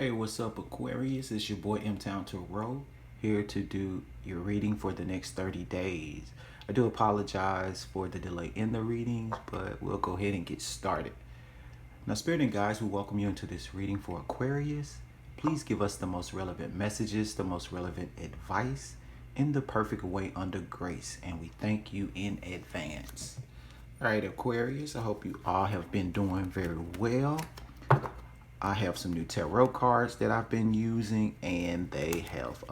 Hey, what's up, Aquarius? It's your boy MTownTarot here to do your reading for the next 30 days. I do apologize for the delay in the readings, but we'll go ahead and get started. Now, Spirit and Guides, we welcome you into this reading for Aquarius. Please give us the most relevant messages, the most relevant advice in the perfect way under grace, and we thank you in advance. All right, Aquarius, I hope you all have been doing very well. I have some new tarot cards that I've been using, and they have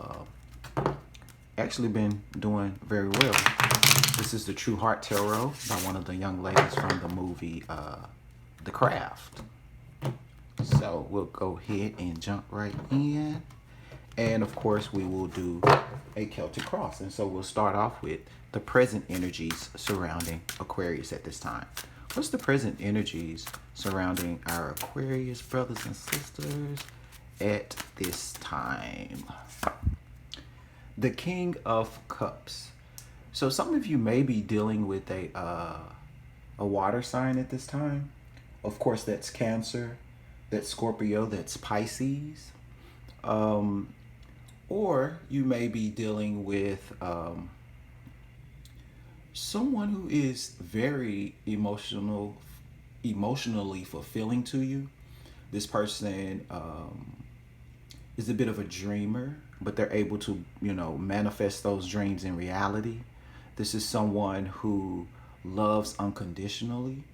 actually been doing very well. This is the True Heart Tarot by one of the young ladies from the movie The Craft. So we'll go ahead and jump right in. And of course, we will do a Celtic cross. And so we'll start off with the present energies surrounding Aquarius at this time. What's the present energies surrounding our Aquarius brothers and sisters at this time? The King of Cups. So some of you may be dealing with a water sign at this time. Of course, that's Cancer, that's Scorpio, that's Pisces. Or you may be dealing with someone who is very emotionally fulfilling to you. This person is a bit of a dreamer, but they're able to, manifest those dreams in reality. This is someone who loves unconditionally.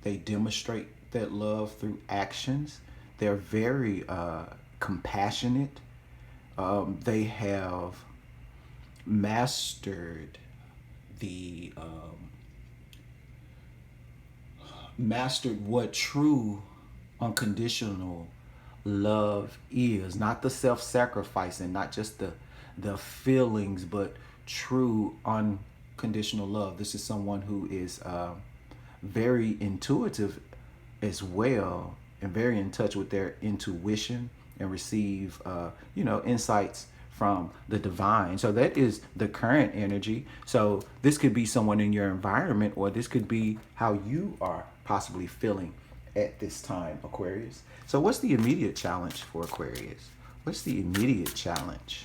They demonstrate that love through actions. They're very compassionate. They have mastered what true unconditional love is. Not the self-sacrifice and not just the feelings, but true unconditional love. This is someone who is very intuitive as well, and very in touch with their intuition, and receive insights from the divine. So that is the current energy. So this could be someone in your environment, or this could be how you are possibly feeling at this time, Aquarius. So what's the immediate challenge for Aquarius? What's the immediate challenge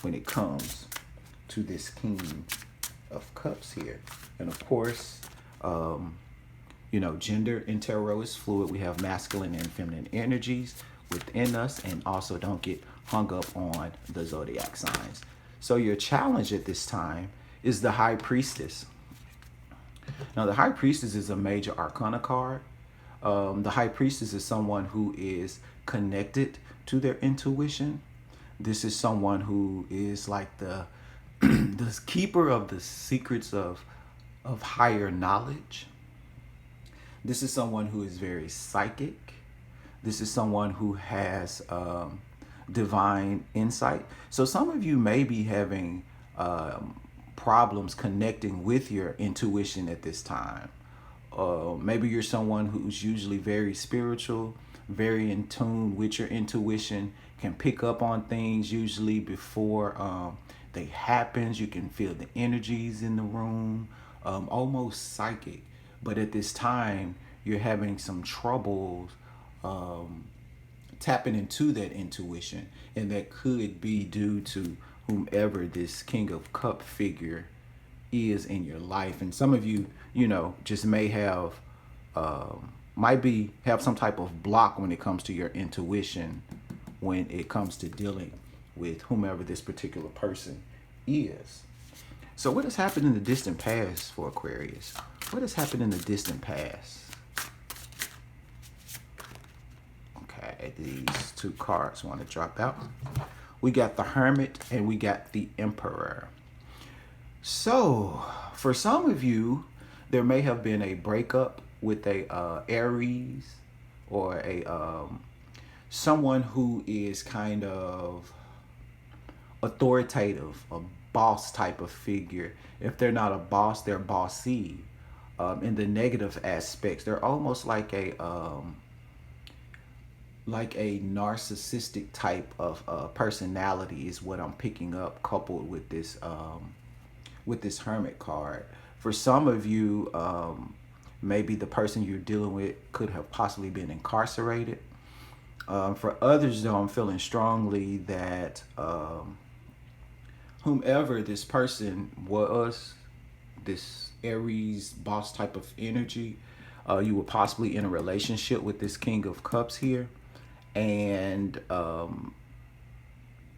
when it comes to this King of Cups here? And of course, gender in tarot is fluid. We have masculine and feminine energies within us, and also don't get hung up on the zodiac signs. So your challenge at this time is the High Priestess. Now, the High Priestess is a major arcana card. The High Priestess is someone who is connected to their intuition. This is someone who is like the the keeper of the secrets of higher knowledge. This is someone who is very psychic. This is someone who has divine insight. So some of you may be having problems connecting with your intuition at this time. Maybe you're someone who's usually very spiritual, very in tune with your intuition, can pick up on things usually before they happen. You can feel the energies in the room, almost psychic. But at this time, you're having some troubles tapping into that intuition, and that could be due to whomever this King of Cup figure is in your life. And some of you, just may have have some type of block when it comes to your intuition, when it comes to dealing with whomever this particular person is. So what has happened in the distant past for Aquarius? What has happened in the distant past? Okay, these two cards want to drop out. We got the Hermit and we got the Emperor. So for some of you, there may have been a breakup with a Aries, or a someone who is kind of authoritative, a boss type of figure. If they're not a boss, they're bossy. In the negative aspects, they're almost like a narcissistic type of personality is what I'm picking up, coupled with this Hermit card. For some of you, maybe the person you're dealing with could have possibly been incarcerated. For others, though, I'm feeling strongly that whomever this person was, this Aries boss type of energy, you were possibly in a relationship with this King of Cups here, and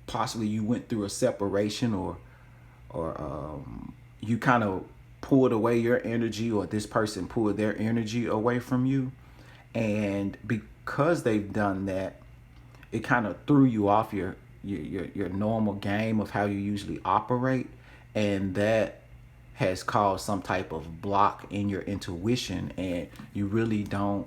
possibly you went through a separation, or you kind of pulled away your energy, or this person pulled their energy away from you, and because they've done that, it kind of threw you off your normal game of how you usually operate, and that has caused some type of block in your intuition, and you really don't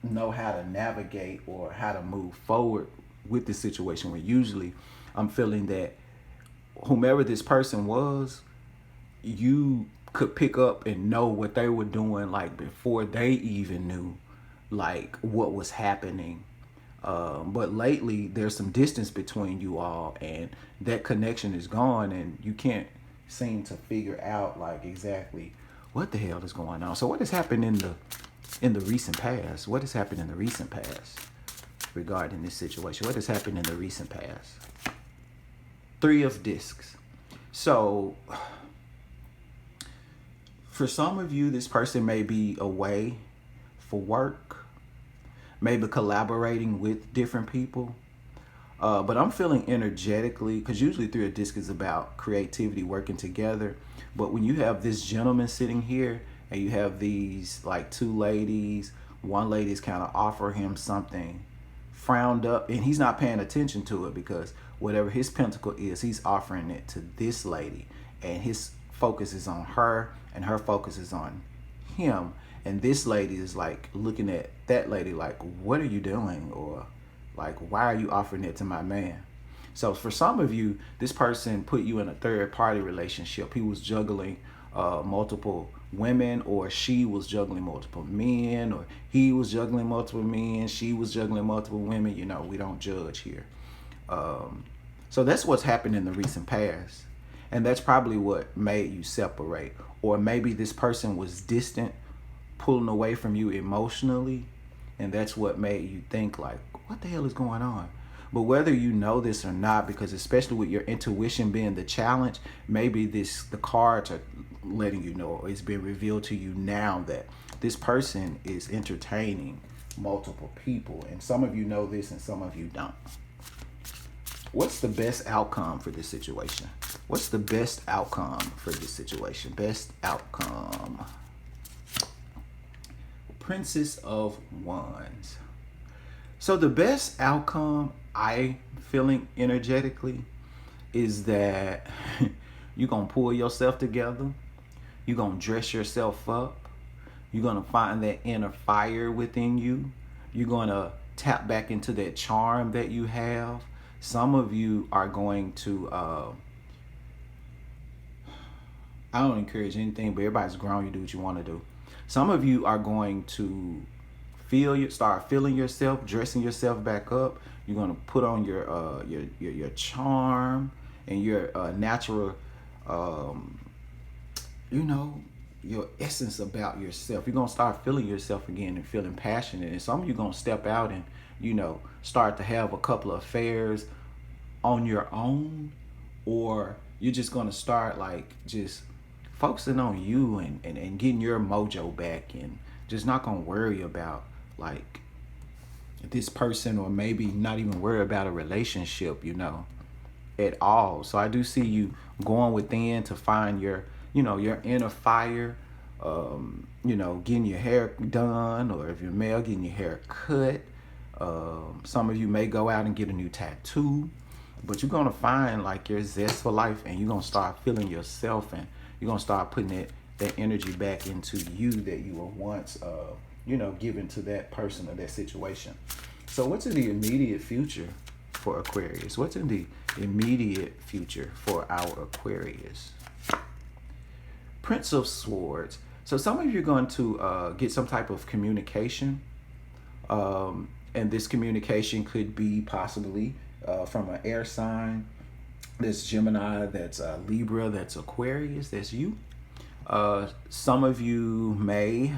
know how to navigate or how to move forward with the situation, where usually I'm feeling that whomever this person was, you could pick up and know what they were doing like before they even knew like what was happening. But lately there's some distance between you all, and that connection is gone, and you can't seem to figure out like exactly what the hell is going on. So what has happened in the recent past? What has happened in the recent past regarding this situation? What has happened in the recent past? Three of Discs. So for some of you, this person may be away for work, maybe collaborating with different people. But I'm feeling energetically, because usually Three of Discs is about creativity, working together. But when you have this gentleman sitting here and you have these like two ladies, one lady's kind of offer him something frowned up, and he's not paying attention to it, because whatever his pentacle is, he's offering it to this lady, and his focus is on her and her focus is on him. And this lady is like looking at that lady like, what are you doing? Or like, why are you offering it to my man? So for some of you, this person put you in a third party relationship. He was juggling multiple women, or she was juggling multiple men, or he was juggling multiple men, she was juggling multiple women. You know, we don't judge here. So that's what's happened in the recent past. And that's probably what made you separate. Or maybe this person was distant, pulling away from you emotionally, and that's what made you think like, what the hell is going on? But whether you know this or not, because especially with your intuition being the challenge, maybe the cards are letting you know, or it's been revealed to you now, that this person is entertaining multiple people. And some of you know this and some of you don't. What's the best outcome for this situation? What's the best outcome for this situation? Best outcome. Princess of Wands. So the best outcome, I feeling energetically, is that you're going to pull yourself together. You're going to dress yourself up. You're going to find that inner fire within you. You're going to tap back into that charm that you have. Some of you are going to, I don't encourage anything, but everybody's grown. You do what you want to do. Some of you are going to start feeling yourself, dressing yourself back up. You're going to put on your charm and your natural, your essence about yourself. You're going to start feeling yourself again and feeling passionate. And some of you are going to step out and, start to have a couple of affairs on your own, or you're just going to start like just focusing on you and getting your mojo back, and just not going to worry about like this person, or maybe not even worry about a relationship, at all. So I do see you going within to find your inner fire, getting your hair done, or if you're male, getting your hair cut. Some of you may go out and get a new tattoo, but you're going to find like your zest for life, and you're going to start feeling yourself, and you're going to start putting that energy back into you that you were once, given to that person or that situation. So what's in the immediate future for Aquarius? What's in the immediate future for our Aquarius? Prince of Swords. So some of you are going to get some type of communication. And this communication could be possibly from an air sign. That's Gemini, that's Libra, that's Aquarius, that's you. Some of you may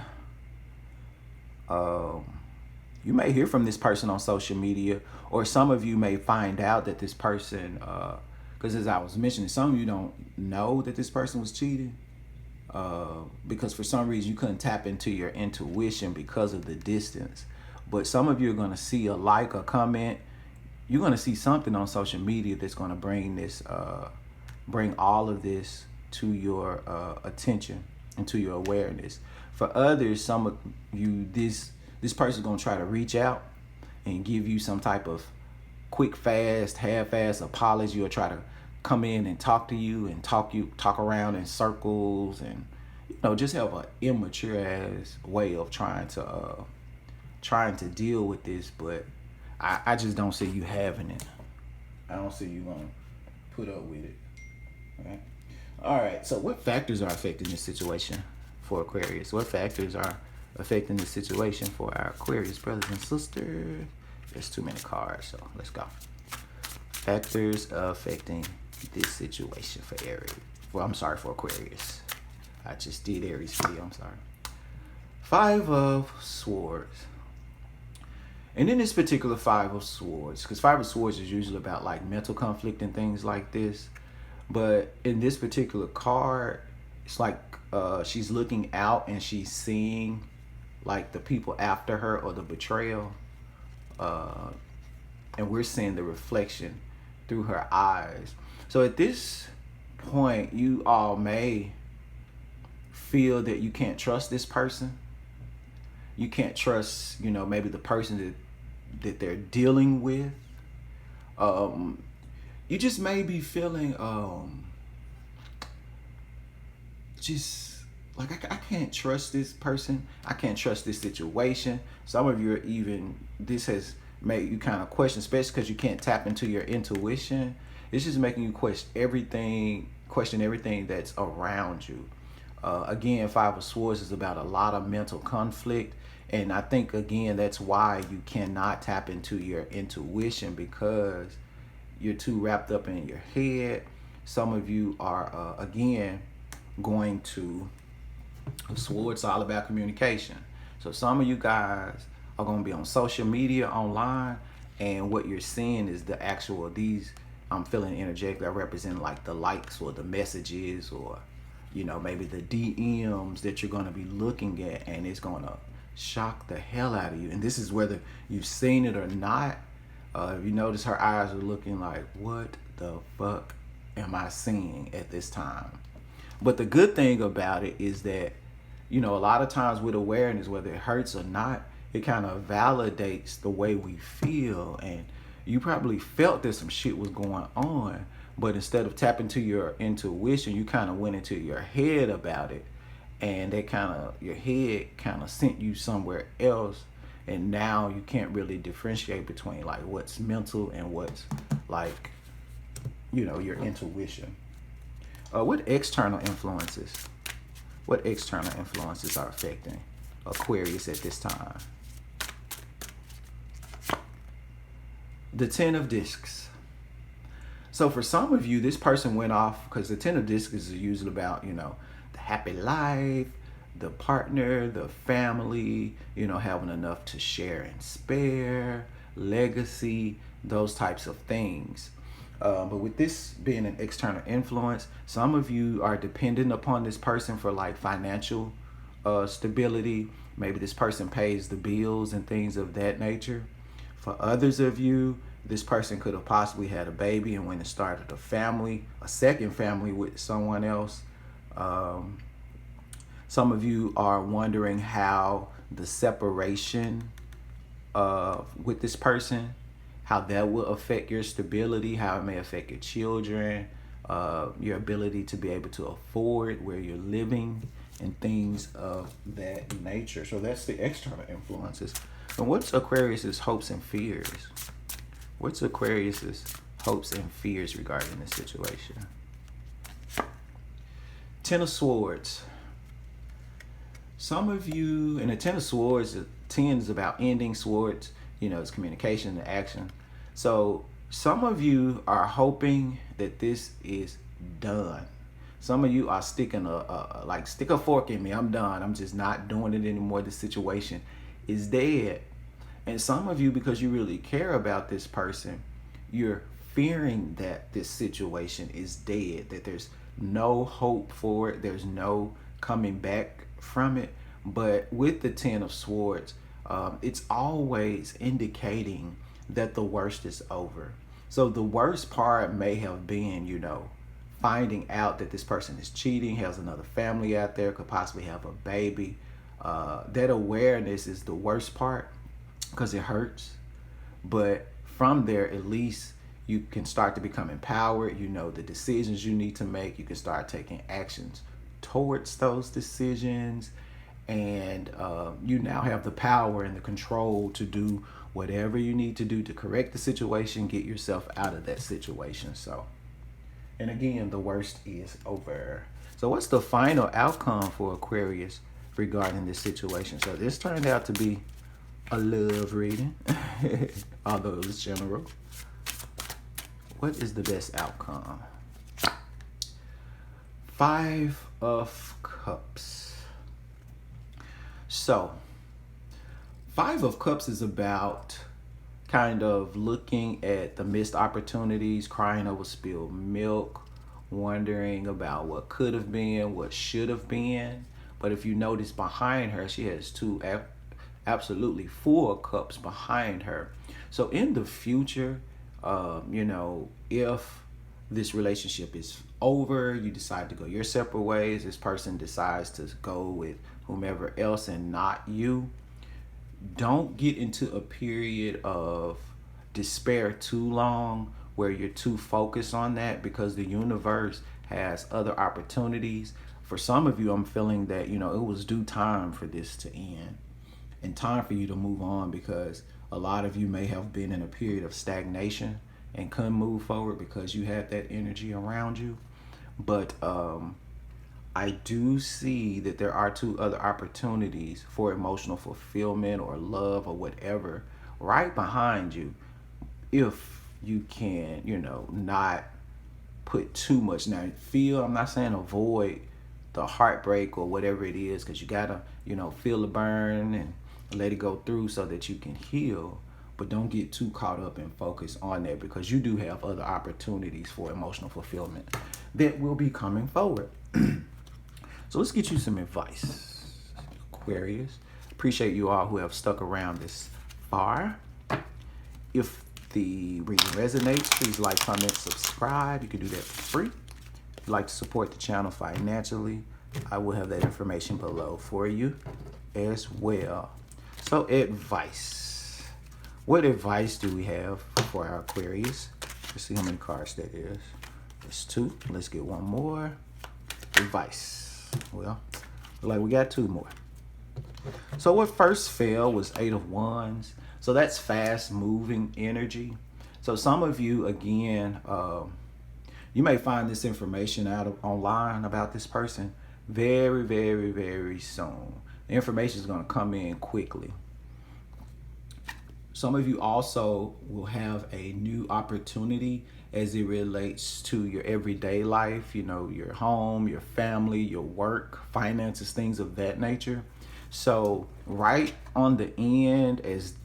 You may hear from this person on social media, or some of you may find out that this person, because as I was mentioning, some of you don't know that this person was cheating, because for some reason you couldn't tap into your intuition because of the distance. But some of you are going to see a like, a comment. You're going to see something on social media that's going to bring this, bring all of this to your attention and to your awareness. For others, some of you, this person's going to try to reach out and give you some type of quick, fast, half-ass apology, or try to come in and talk to you and talk around in circles, and just have an immature ass way of trying to deal with this. But I just don't see you having it. I don't see you gonna put up with it. Okay. All right. So what factors are affecting this situation for Aquarius? What factors are affecting this situation for our Aquarius brothers and sisters? There's too many cards, so let's go. Factors affecting this situation for Aries. Well, I'm sorry, for Aquarius. I just did Aries for you. I'm sorry. 5 of Swords. And in this particular 5 of Swords, because 5 of Swords is usually about like mental conflict and things like this, but in this particular card, it's like she's looking out and she's seeing like the people after her, or the betrayal, and we're seeing the reflection through her eyes. So at this point, you all may feel that you can't trust this person. You can't trust, maybe the person that they're dealing with. You just may be feeling just like I can't trust this person. I can't trust this situation. Some of you are even, this has made you kind of question, especially because you can't tap into your intuition. It's just making you question everything that's around you. Again, 5 of Swords is about a lot of mental conflict. And I think, again, that's why you cannot tap into your intuition, because you're too wrapped up in your head. Some of you are, again, going to, Swords all about communication. So some of you guys are going to be on social media, online, and what you're seeing is the actual, these, I'm feeling energetic, that represent like the likes or the messages, or, maybe the DMs that you're going to be looking at, and it's going to shock the hell out of you. And this is whether you've seen it or not. If you notice, her eyes are looking like, what the fuck am I seeing at this time? But the good thing about it is that, a lot of times with awareness, whether it hurts or not, it kind of validates the way we feel. And you probably felt that some shit was going on, but instead of tapping to your intuition, you kind of went into your head about it. And your head kind of sent you somewhere else. And now you can't really differentiate between like what's mental and what's like, your intuition. What external influences are affecting Aquarius at this time? The 10 of Discs. So for some of you, this person went off, because the 10 of Discs is usually about, the happy life, the partner, the family, having enough to share and spare, legacy, those types of things. But with this being an external influence, some of you are dependent upon this person for like financial stability. Maybe this person pays the bills and things of that nature. For others of you, this person could have possibly had a baby and went and started a second family with someone else. Some of you are wondering how the separation with this person, how that will affect your stability, how it may affect your children, your ability to be able to afford where you're living, and things of that nature. So that's the external influences. And what's Aquarius's hopes and fears? What's Aquarius's hopes and fears regarding this situation? 10 of Swords. Some of you, and the 10 of Swords, the 10 is about ending, Swords, it's communication and action. So some of you are hoping that this is done. Some of you are sticking stick a fork in me. I'm done. I'm just not doing it anymore. The situation is dead. And some of you, because you really care about this person, you're fearing that this situation is dead, that there's no hope for it, there's no coming back from it. But with the Ten of Swords, it's always indicating that the worst is over. So the worst part may have been, finding out that this person is cheating, has another family out there, could possibly have a baby. That awareness is the worst part because it hurts. But from there, at least you can start to become empowered. You know the decisions you need to make. You can start taking actions towards those decisions. And you now have the power and the control to do whatever you need to do to correct the situation, get yourself out of that situation. So, and again, the worst is over. So what's the final outcome for Aquarius regarding this situation? So this turned out to be a love reading, although it was general. What is the best outcome? 5 of Cups. So, 5 of Cups is about kind of looking at the missed opportunities, crying over spilled milk, wondering about what could have been, what should have been. But if you notice behind her, she has 2 absolutely full cups behind her. So in the future, if this relationship is over, you decide to go your separate ways, this person decides to go with whomever else and not you, don't get into a period of despair too long where you're too focused on that, because the universe has other opportunities. For some of you, I'm feeling that, it was due time for this to end and time for you to move on, because a lot of you may have been in a period of stagnation and couldn't move forward because you had that energy around you. But I do see that there are 2 other opportunities for emotional fulfillment or love or whatever right behind you, if you can, not put too much. Now, I'm not saying avoid the heartbreak or whatever it is, because you gotta, feel the burn and let it go through so that you can heal. But don't get too caught up and focus on that, because you do have other opportunities for emotional fulfillment that will be coming forward. So let's get you some advice, Aquarius. Appreciate you all who have stuck around this far. If the reading resonates, please like, comment, subscribe. You can do that for free. If you'd like to support the channel financially, I will have that information below for you as well. So advice. What advice do we have for our Aquarius? Let's see how many cards that is. It's 2. Let's get one more. Advice. Well, like we got 2 more. So what first fell was 8 of Wands. So that's fast moving energy. So some of you, again, you may find this information online about this person very, very, very soon. The information is going to come in quickly. Some of you also will have a new opportunity as it relates to your everyday life, your home, your family, your work, finances, things of that nature. So right on the end, as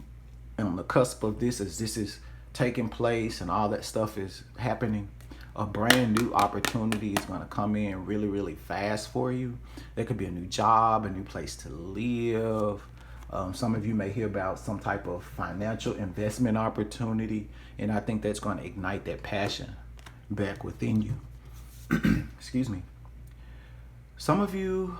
on the cusp of this, as this is taking place and all that stuff is happening, a brand new opportunity is going to come in really, really fast for you. There could be a new job, a new place to live. Some of you may hear about some type of financial investment opportunity, and I think that's going to ignite that passion back within you. Excuse me. Some of you,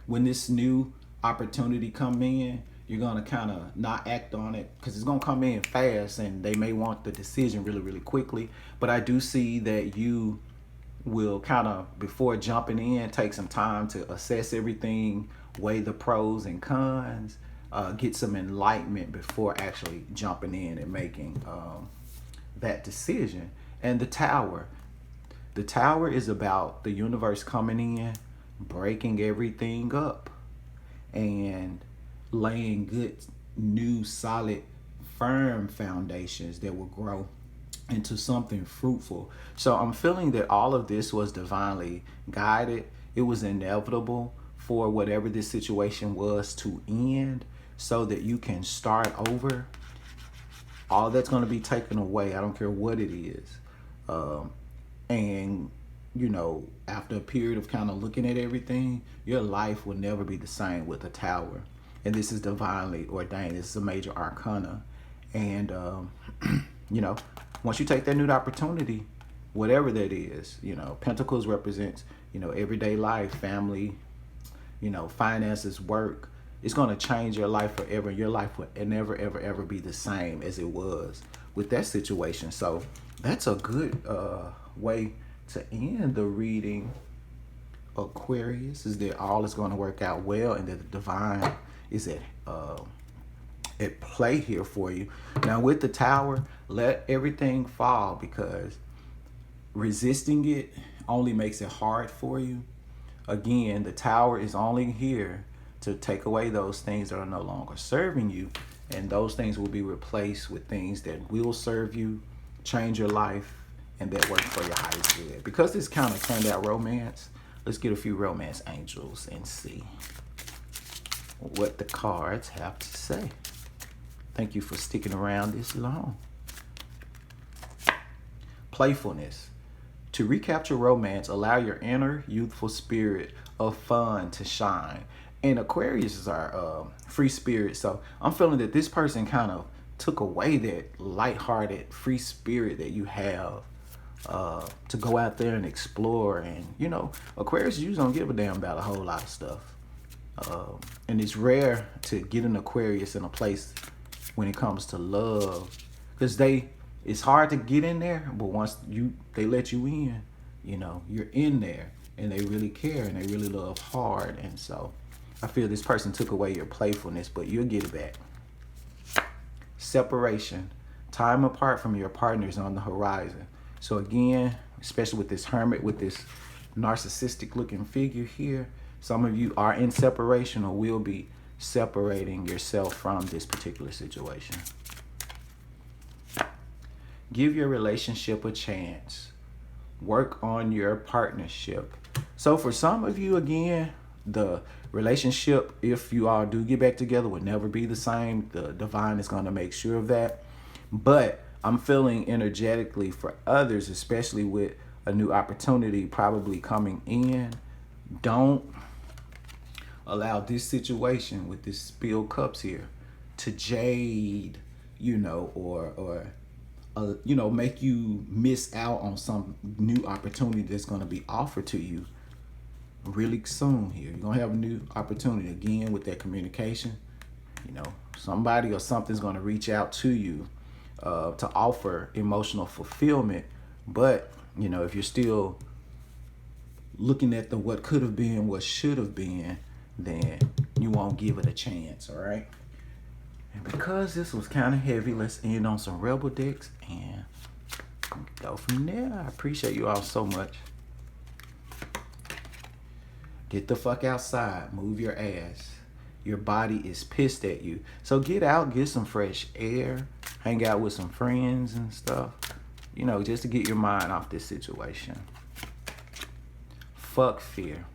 when this new opportunity come in, you're going to kind of not act on it because it's going to come in fast and they may want the decision really, really quickly. But I do see that you will kind of, before jumping in, take some time to assess everything, weigh the pros and cons, get some enlightenment before actually jumping in and making that decision. And the Tower. The Tower is about the universe coming in, breaking everything up, and laying good, new, solid, firm foundations that will grow into something fruitful. So I'm feeling that all of this was divinely guided. It was inevitable for whatever this situation was to end, so that you can start over, all that's going to be taken away. I don't care what it is. And, you know, after a period of kind of looking at everything, your life will never be the same with a Tower. And this is divinely ordained. This is a major arcana. And, you know, once you take that new opportunity, whatever that is, you know, Pentacles represents, you know, everyday life, family, you know, finances, work. It's going to change your life forever. Your life will never, ever, ever be the same as it was with that situation. So that's a good way to end the reading, Aquarius, is that all is going to work out well and that the divine is at play here for you. Now with the Tower, let everything fall, because resisting it only makes it hard for you. Again, the Tower is only here to take away those things that are no longer serving you, and those things will be replaced with things that will serve you, change your life, and that work for your highest good. Because this kind of turned out romance, let's get a few romance angels and see what the cards have to say. Thank you for sticking around this long. Playfulness. To recapture romance, allow your inner youthful spirit of fun to shine. And Aquarius is our free spirit. So I'm feeling that this person kind of took away that lighthearted free spirit that you have to go out there and explore. And, you know, Aquarius usually don't give a damn about a whole lot of stuff. And it's rare to get an Aquarius in a place when it comes to love, because it's hard to get in there, but once they let you in, you know, you're in there, and they really care and they really love hard. And so I feel this person took away your playfulness, but you'll get it back. Separation. Time apart from your partners on the horizon. So again, especially with this Hermit, with this narcissistic looking figure here, some of you are in separation or will be separating yourself from this particular situation. Give your relationship a chance. Work on your partnership. So for some of you, again, the relationship, if you all do get back together, will never be the same. The divine is going to make sure of that. But I'm feeling energetically for others, especially with a new opportunity probably coming in, don't allow this situation with this spilled cups here to jade, you know, or you know, make you miss out on some new opportunity that's going to be offered to you really soon here. You're going to have a new opportunity again with that communication. You know, somebody or something's going to reach out to you to offer emotional fulfillment. But, you know, if you're still looking at the what could have been, what should have been, then you won't give it a chance, all right? And because this was kind of heavy, let's end on some Rebel decks and go from there. I appreciate you all so much. Get the fuck outside. Move your ass. Your body is pissed at you. So get out, get some fresh air, hang out with some friends and stuff, you know, just to get your mind off this situation. Fuck fear.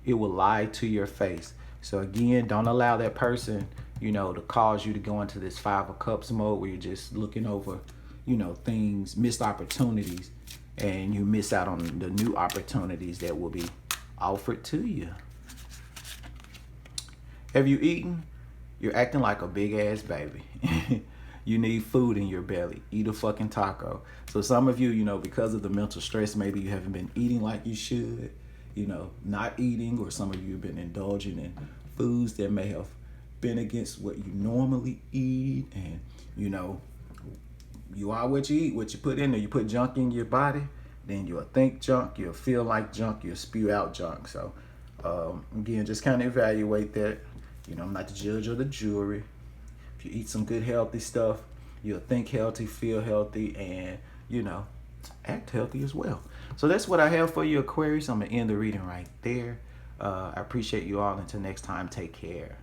It will lie to your face. So again, don't allow that person, you know, to cause you to go into this Five of Cups mode where you're just looking over, you know, things, missed opportunities, and you miss out on the new opportunities that will be offered to you. Have you eaten? You're acting like a big ass baby. You need food in your belly. Eat a fucking taco. So some of you, you know, because of the mental stress, maybe you haven't been eating like you should, you know, not eating, or some of you have been indulging in foods that may have been against what you normally eat. And, you know, you are what you eat, what you put in there. You put junk in your body, then you'll think junk, you'll feel like junk, you'll spew out junk. So again, just kind of evaluate that. You know, I'm not the judge of the jury. If you eat some good healthy stuff, you'll think healthy, feel healthy, and, you know, act healthy as well. So that's what I have for you, Aquarius. I'm gonna end the reading right there. I appreciate you all. Until next time, take care.